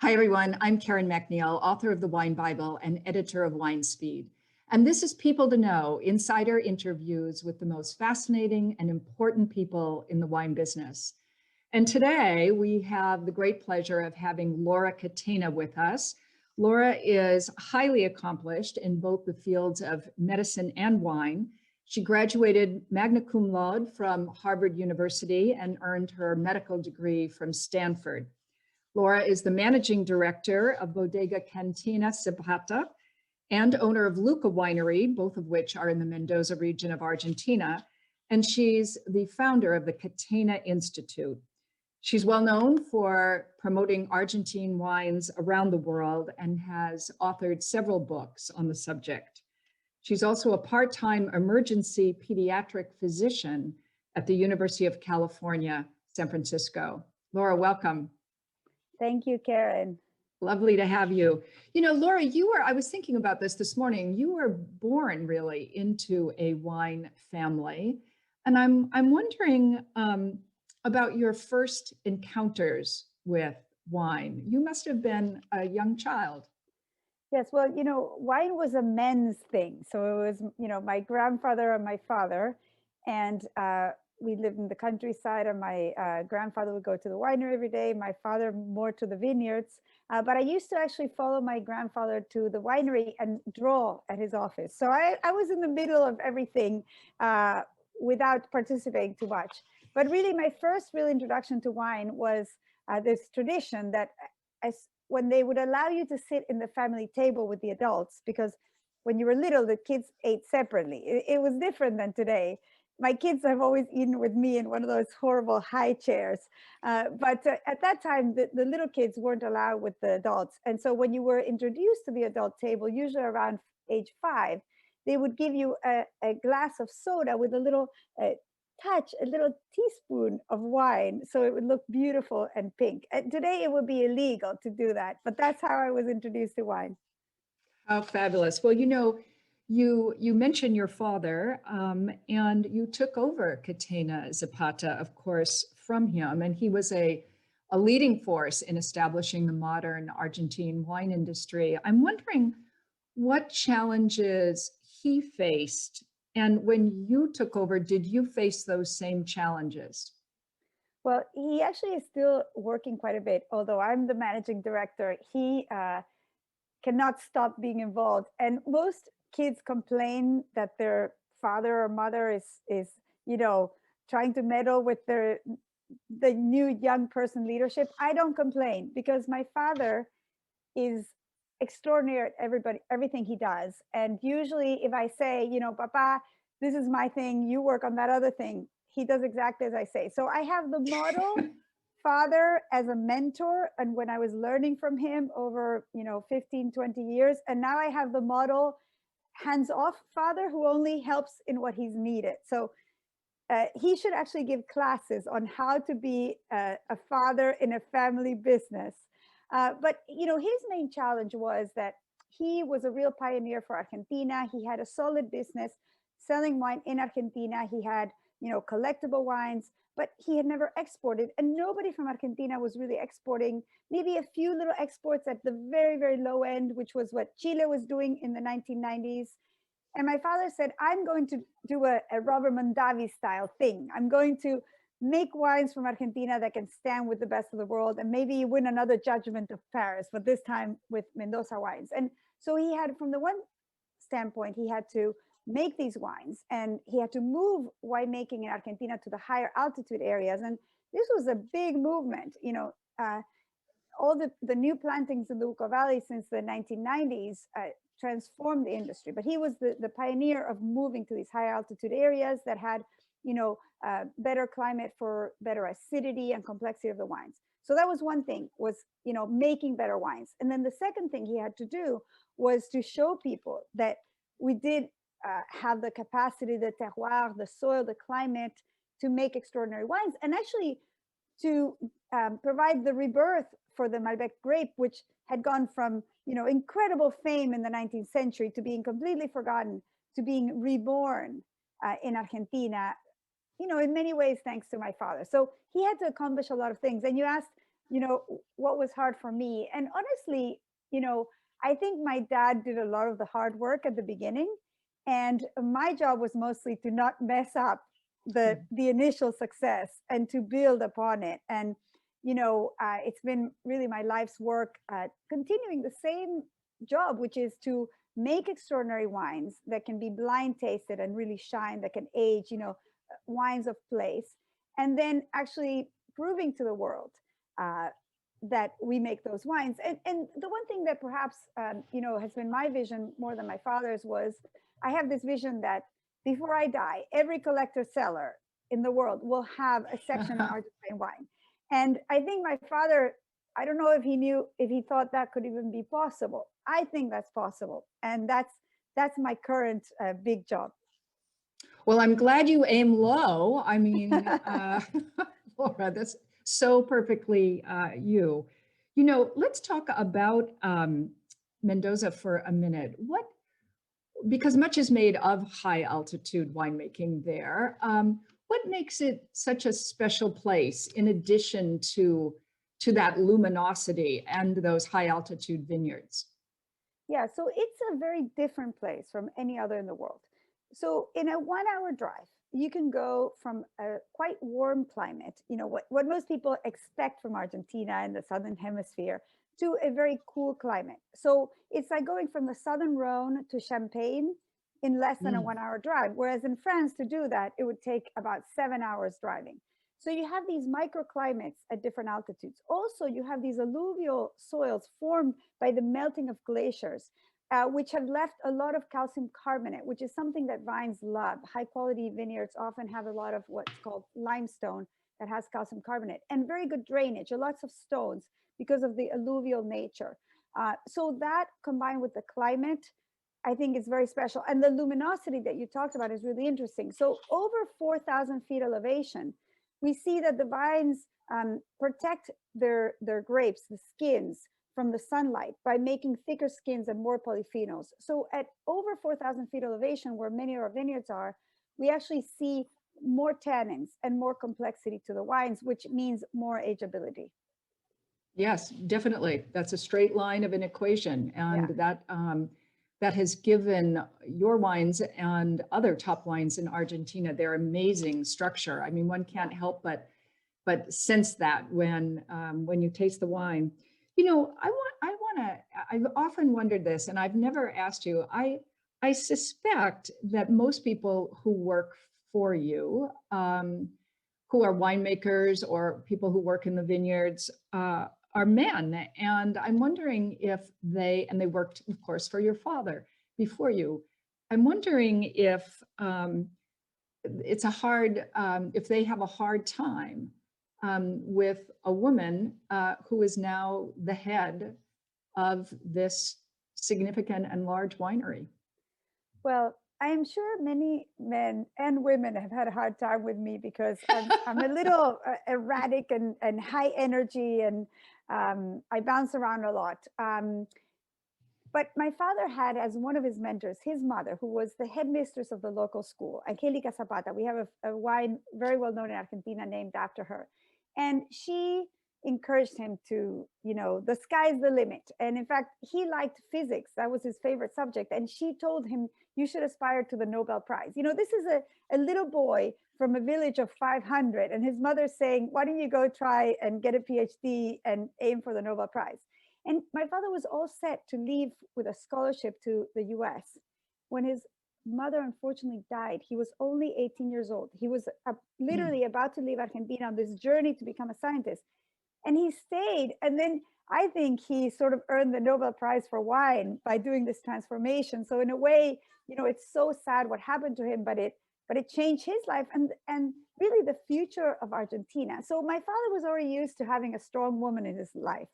Hi, everyone. I'm Karen MacNeil, author of The Wine Bible and editor of Wine Speed. And this is People to Know, insider interviews with the most fascinating and important people in the wine business. And today we have the great pleasure of having Laura Catena with us. Laura is highly accomplished in both the fields of medicine and wine. She graduated magna cum laude from Harvard University and earned her medical degree from Stanford. Laura is the managing director of Bodega Catena Zapata and owner of Luca Winery, both of which are in the Mendoza region of Argentina. And she's the founder of the Catena Institute. She's well known for promoting Argentine wines around the world and has authored several books on the subject. She's also a part-time emergency pediatric physician at the University of California, San Francisco. Laura, welcome. Thank you, Karen. Lovely to have you. You know, Laura, I was thinking about this morning. You were born really into a wine family. And I'm wondering about your first encounters with wine. You must have been a young child. Yes, well, wine was a men's thing. So it was, my grandfather and my father, and we lived in the countryside, and my grandfather would go to the winery every day, my father more to the vineyards. But I used to actually follow my grandfather to the winery and draw at his office. So I was in the middle of everything without participating too much. But really, my first real introduction to wine was this tradition that when they would allow you to sit in the family table with the adults, because when you were little, the kids ate separately. It was different than today. My kids have always eaten with me in one of those horrible high chairs. But at that time, the little kids weren't allowed with the adults. And so when you were introduced to the adult table, usually around age 5, they would give you a glass of soda with a little a little teaspoon of wine, so it would look beautiful and pink. And today it would be illegal to do that, but that's how I was introduced to wine. How fabulous. Well, you mentioned your father, and you took over Catena Zapata, of course, from him, and he was a leading force in establishing the modern Argentine wine industry. I'm wondering what challenges he faced, and when you took over, did you face those same challenges? Well, he actually is still working quite a bit, although I'm the managing director. He cannot stop being involved, and most kids complain that their father or mother is trying to meddle with the new young person leadership. I don't complain, because my father is extraordinary at everything he does. And usually if I say, Papa, this is my thing, you work on that other thing, he does exactly as I say. So I have the model father as a mentor, and when I was learning from him over 15, 20 years, and now I have the model hands-off father who only helps in what he's needed. So he should actually give classes on how to be a father in a family business. But his main challenge was that he was a real pioneer for Argentina. He had a solid business selling wine in Argentina. He had collectible wines, but he had never exported, and nobody from Argentina was really exporting. Maybe a few little exports at the very, very low end, which was what Chile was doing in the 1990s. And my father said, I'm going to do a Robert Mondavi style thing. I'm going to make wines from Argentina that can stand with the best of the world, and maybe win another judgment of Paris, but this time with Mendoza wines. And so he had, from the one standpoint, he had to make these wines, and he had to move winemaking in Argentina to the higher altitude areas. And this was a big movement. All the new plantings in the Uco Valley since the 1990s transformed the industry. But he was the pioneer of moving to these high altitude areas that had better climate for better acidity and complexity of the wines. So that was one thing, was making better wines. And then the second thing he had to do was to show people that we did have the capacity, the terroir, the soil, the climate, to make extraordinary wines, and actually to provide the rebirth for the Malbec grape, which had gone from incredible fame in the 19th century to being completely forgotten, to being reborn in Argentina, in many ways thanks to my father. So he had to accomplish a lot of things. And you asked what was hard for me. And honestly, I think my dad did a lot of the hard work at the beginning, and my job was mostly to not mess up the initial success and to build upon it. And it's been really my life's work, continuing the same job, which is to make extraordinary wines that can be blind tasted and really shine, that can age, wines of place, and then actually proving to the world that we make those wines. And the one thing that perhaps has been my vision more than my father's was, I have this vision that before I die, every collector cellar in the world will have a section on Argentine wine. And I think my father, I don't know if he thought that could even be possible. I think that's possible. And that's my current big job. Well, I'm glad you aim low. I mean, Laura, that's so perfectly you. Let's talk about Mendoza for a minute. Because much is made of high altitude winemaking there. What makes it such a special place in addition to that luminosity and those high altitude vineyards? Yeah, so it's a very different place from any other in the world. So in a 1-hour drive, you can go from a quite warm climate, what most people expect from Argentina in the Southern Hemisphere, to a very cool climate. So it's like going from the Southern Rhone to Champagne in less than a 1-hour drive. Whereas in France, to do that, it would take about 7 hours driving. So you have these microclimates at different altitudes. Also, you have these alluvial soils formed by the melting of glaciers, which have left a lot of calcium carbonate, which is something that vines love. High quality vineyards often have a lot of what's called limestone that has calcium carbonate, and very good drainage, lots of stones because of the alluvial nature. So that combined with the climate, I think is very special. And the luminosity that you talked about is really interesting. So over 4,000 feet elevation, we see that the vines protect their grapes, the skins, from the sunlight by making thicker skins and more polyphenols. So at over 4,000 feet elevation, where many of our vineyards are, we actually see more tannins and more complexity to the wines, which means more ageability. Yes, definitely. That's a straight line of an equation. And that has given your wines and other top wines in Argentina their amazing structure. I mean, one can't help but sense that when you taste the wine. I've often wondered this, and I've never asked you. I suspect that most people who work for you, who are winemakers or people who work in the vineyards, are men. And I'm wondering if they worked, of course, for your father before you. I'm wondering if if they have a hard time with a woman who is now the head of this significant and large winery. Well, I'm sure many men and women have had a hard time with me because I'm a little erratic and high energy, and I bounce around a lot. But my father had as one of his mentors, his mother, who was the headmistress of the local school, Angelica Zapata. We have a wine very well known in Argentina named after her. And she encouraged him to, the sky's the limit. And in fact, he liked physics. That was his favorite subject. And she told him, you should aspire to the Nobel Prize. This is a little boy from a village of 500. And his mother saying, why don't you go try and get a PhD and aim for the Nobel Prize? And my father was all set to leave with a scholarship to the US. When his mother unfortunately died, he was only 18 years old. He was literally about to leave Argentina on this journey to become a scientist. And he stayed. And then I think he sort of earned the Nobel Prize for wine by doing this transformation. So in a way, it's so sad what happened to him, but it changed his life and really the future of Argentina. So my father was already used to having a strong woman in his life.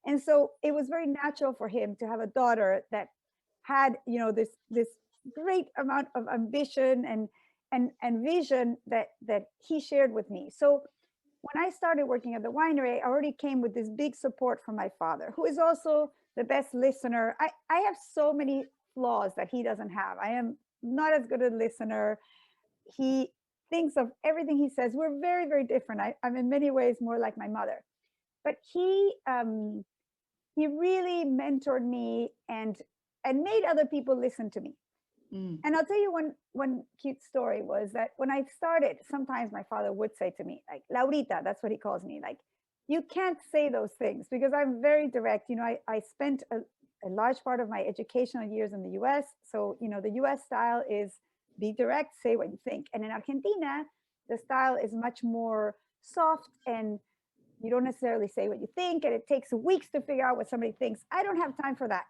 And so it was very natural for him to have a daughter that had, this great amount of ambition and vision that he shared with me. So when I started working at the winery, I already came with this big support from my father, who is also the best listener. I have so many flaws that he doesn't have. I am not as good a listener. He thinks of everything he says. We're very, very different. I'm in many ways more like my mother. but he really mentored me and made other people listen to me. And I'll tell you one cute story was that when I started, sometimes my father would say to me, like, Laurita, that's what he calls me, like, you can't say those things, because I'm very direct. You know, I spent a large part of my educational years in the US. So, you know, the US style is be direct, say what you think. And in Argentina, the style is much more soft, and you don't necessarily say what you think, and it takes weeks to figure out what somebody thinks. I don't have time for that.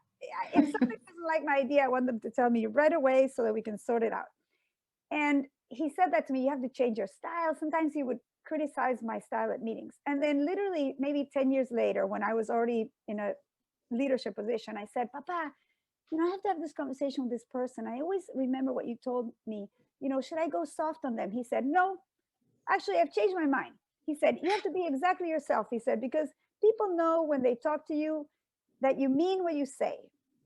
If somebody doesn't like my idea, I want them to tell me right away so that we can sort it out. And he said that to me, you have to change your style. Sometimes he would criticize my style at meetings. And then literally maybe 10 years later, when I was already in a leadership position, I said, Papa, you know, I have to have this conversation with this person. I always remember what you told me, you know, should I go soft on them? He said, no, actually, I've changed my mind. He said, you have to be exactly yourself. He said, because people know when they talk to you that you mean what you say.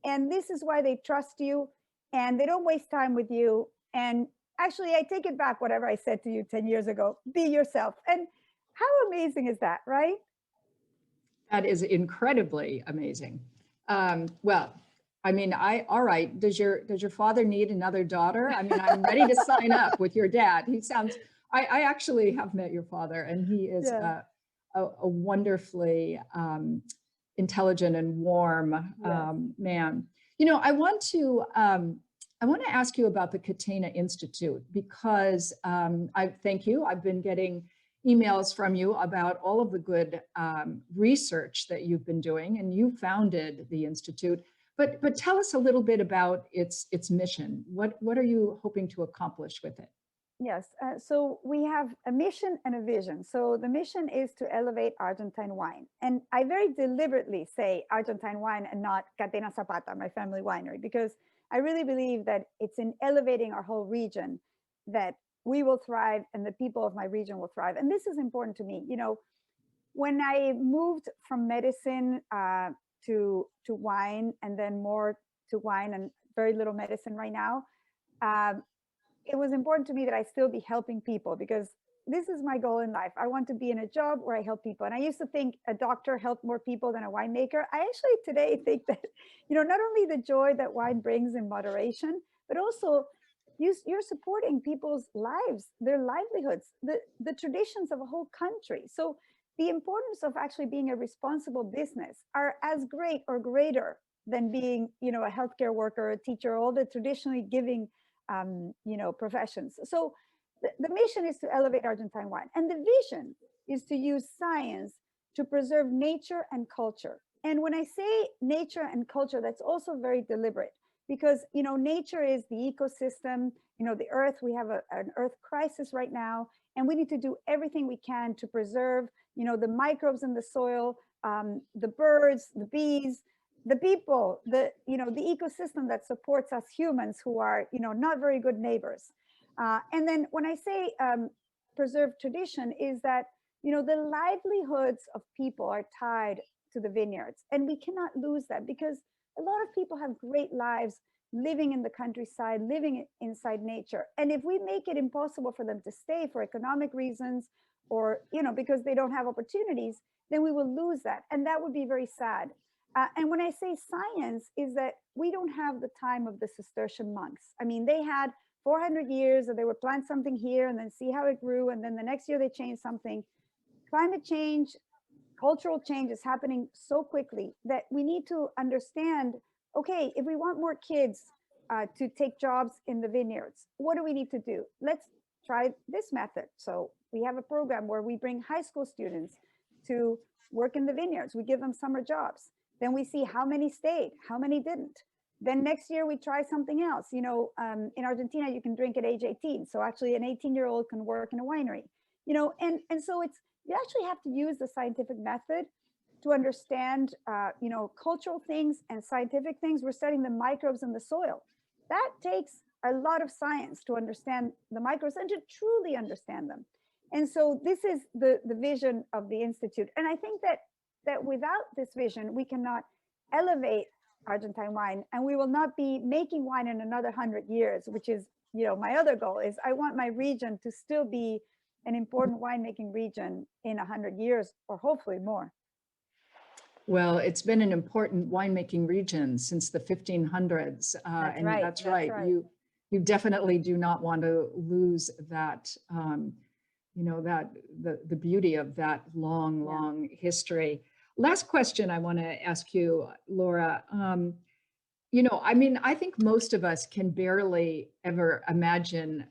And this is why they trust you, and they don't waste time with you. And actually, I take it back, whatever I said to you 10 years ago, be yourself. And how amazing is that, right? That is incredibly amazing. Well, I mean, all right. Does your father need another daughter? I mean, I'm ready to sign up with your dad. He sounds, I actually have met your father, and he is Yeah. a wonderfully intelligent and warm Yes. man. You know, I want to ask you about the Catena Institute, because I thank you. I've been getting emails from you about all of the good research that you've been doing, and you founded the Institute. But tell us a little bit about its mission. What are you hoping to accomplish with it? Yes. So we have a mission and a vision. So the mission is to elevate Argentine wine. And I very deliberately say Argentine wine and not Catena Zapata, my family winery, because I really believe that it's in elevating our whole region that we will thrive and the people of my region will thrive. And this is important to me. You know, when I moved from medicine to wine, and then more to wine and very little medicine right now, it was important to me that I still be helping people, because this is my goal in life. I want to be in a job where I help people. And I used to think a doctor helped more people than a winemaker. I actually today think that, you know, not only the joy that wine brings in moderation, but also you're supporting people's lives, their livelihoods, the traditions of a whole country. So the importance of actually being a responsible business are as great or greater than being, you know, a healthcare worker, a teacher, all the traditionally giving you know, professions. So the mission is to elevate Argentine wine, and the vision is to use science to preserve nature and culture. And when I say nature and culture, that's also very deliberate, because, you know, nature is the ecosystem, you know, the earth. We have an earth crisis right now, and we need to do everything we can to preserve, you know, the microbes in the soil, the birds, the bees, the people, you know, the ecosystem that supports us humans who are, you know, not very good neighbors. And then when I say preserve tradition, is that, you know, the livelihoods of people are tied to the vineyards, and we cannot lose that, because a lot of people have great lives living in the countryside, living inside nature. And if we make it impossible for them to stay for economic reasons, or, you know, because they don't have opportunities, then we will lose that. And that would be very sad. And when I say science, is that we don't have the time of the Cistercian monks. I mean, they had 400 years that they would plant something here and then see how it grew. And then the next year they changed something. Climate change, cultural change is happening so quickly that we need to understand, okay, if we want more kids to take jobs in the vineyards, what do we need to do? Let's try this method. So we have a program where we bring high school students to work in the vineyards. We give them summer jobs. Then we see how many stayed, how many didn't. Then next year we try something else. You know, in Argentina, you can drink at age 18. So actually an 18-year-old can work in a winery, you know, and so it's, you actually have to use the scientific method to understand, you know, cultural things and scientific things. We're studying the microbes in the soil. That takes a lot of science to understand the microbes and to truly understand them. And so this is the vision of the Institute. And I think that without this vision, we cannot elevate Argentine wine, and we will not be making wine in another 100 years, which is, you know, my other goal is I want my region to still be an important winemaking region in 100 years, or hopefully more. Well, it's been an important winemaking region since the 1500s. That's And right. that's That's right. right. You definitely do not want to lose that, you know, that the beauty of that long, Yeah. long history. Last question I want to ask you, Laura. You know, I mean, I think most of us can barely ever imagine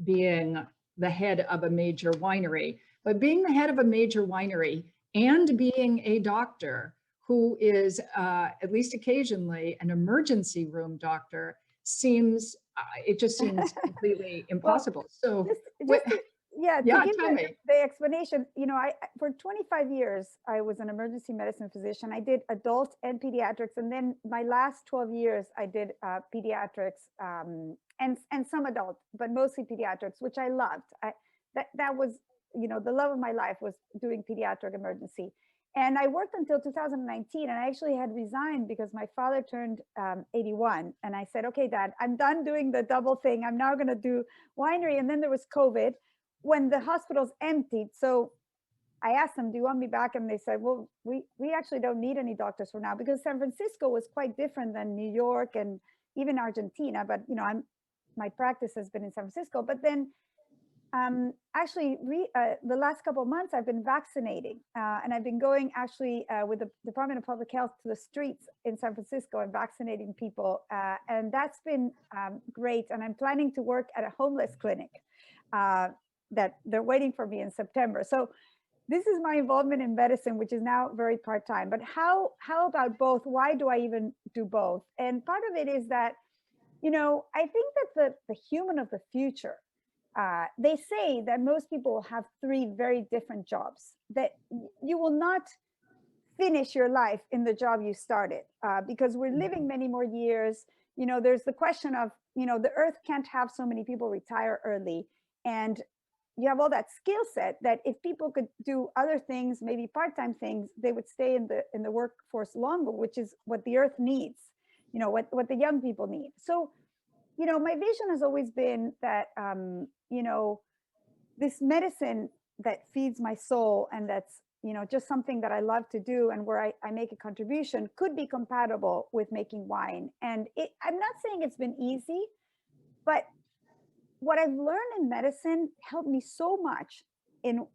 being the head of a major winery, but being the head of a major winery and being a doctor who is, at least occasionally, an emergency room doctor seems, it just seems completely Well, impossible. So, just to, yeah, to yeah, give tell me. the explanation, you know, for 25 years I was an emergency medicine physician. I did adult and pediatrics, and then my last 12 years I did pediatrics, and some adult, but mostly pediatrics, which I loved. That was, you know, the love of my life was doing pediatric emergency. And I worked until 2019, and I actually had resigned because my father turned 81. And I said, okay, Dad, I'm done doing the double thing. I'm now going to do winery. And then there was COVID when the hospitals emptied. So I asked them, do you want me back? And they said, well, we actually don't need any doctors for now, because San Francisco was quite different than New York and even Argentina. But, you know, my practice has been in San Francisco. But then actually, the last couple of months, I've been vaccinating, and I've been going actually with the Department of Public Health to the streets in San Francisco and vaccinating people, and that's been great. And I'm planning to work at a homeless clinic that they're waiting for me in September. So this is my involvement in medicine, which is now very part-time. But how about both? Why do I even do both? And part of it is that, you know, I think that the human of the future, they say that most people will have three very different jobs, that you will not finish your life in the job you started, because we're living many more years. You know, there's the question of, you know, the earth can't have so many people retire early. And you have all that skill set that if people could do other things, maybe part-time things, they would stay in the workforce longer, which is what the earth needs, you know, what the young people need. So, you know, my vision has always been that, you know, this medicine that feeds my soul, and that's, you know, just something that I love to do and where I make a contribution, could be compatible with making wine. And I'm not saying it's been easy, but what I've learned in medicine helped me so much in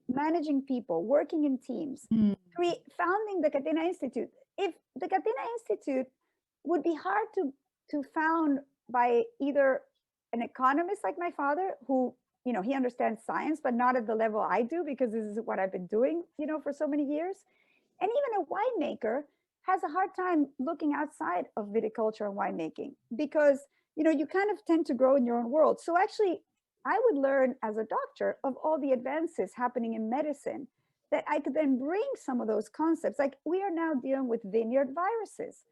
managing people, working in teams, founding the Catena Institute. If the Catena Institute would be hard to found by either an economist like my father, who, you know, he understands science, but not at the level I do, because this is what I've been doing, you know, for so many years. And even a winemaker has a hard time looking outside of viticulture and winemaking, because, you know, you kind of tend to grow in your own world. So actually, I would learn as a doctor of all the advances happening in medicine, that I could then bring some of those concepts. Like, we are now dealing with vineyard viruses.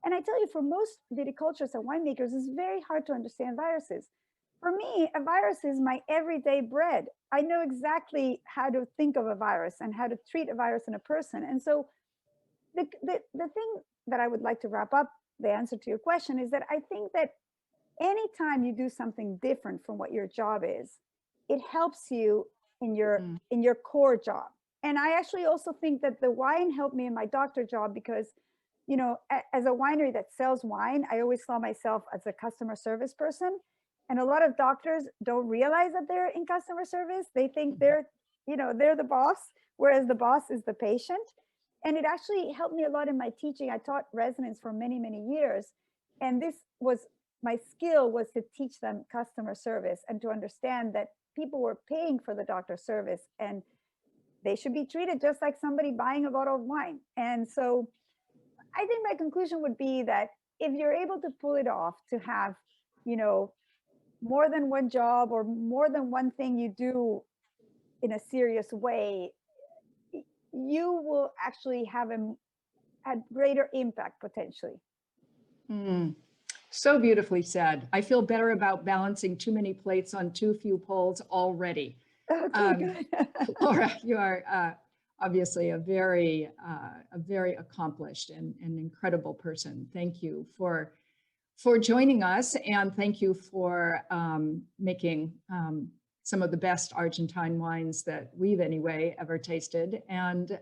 And I tell you, for most viticulturists and winemakers, it's very hard to understand viruses. For me, a virus is my everyday bread. I know exactly how to think of a virus and how to treat a virus in a person. And so the thing that I would like to wrap up the answer to your question is that I think that anytime you do something different from what your job is, it helps you in your core job. And I actually also think that the wine helped me in my doctor job, because, you know, as a winery that sells wine, I always saw myself as a customer service person. And a lot of doctors don't realize that they're in customer service. They think they're, you know, they're the boss, whereas the boss is the patient. And it actually helped me a lot in my teaching. I taught residents for many, many years. And this was my skill, was to teach them customer service and to understand that people were paying for the doctor service and they should be treated just like somebody buying a bottle of wine. And so I think my conclusion would be that if you're able to pull it off, to have, you know, more than one job or more than one thing you do in a serious way, you will actually have a greater impact potentially. So beautifully said. I feel better about balancing too many plates on too few poles already. Okay, good. Laura, you are obviously a very accomplished and incredible person. Thank you for joining us, and thank you for making some of the best Argentine wines that we've anyway ever tasted. And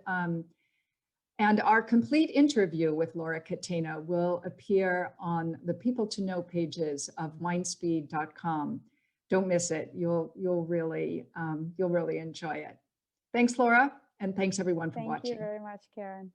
And our complete interview with Laura Catena will appear on the People to Know pages of winespeed.com. Don't miss it. You'll really enjoy it. Thanks, Laura, and thanks everyone for watching. Thank you very much, Karen.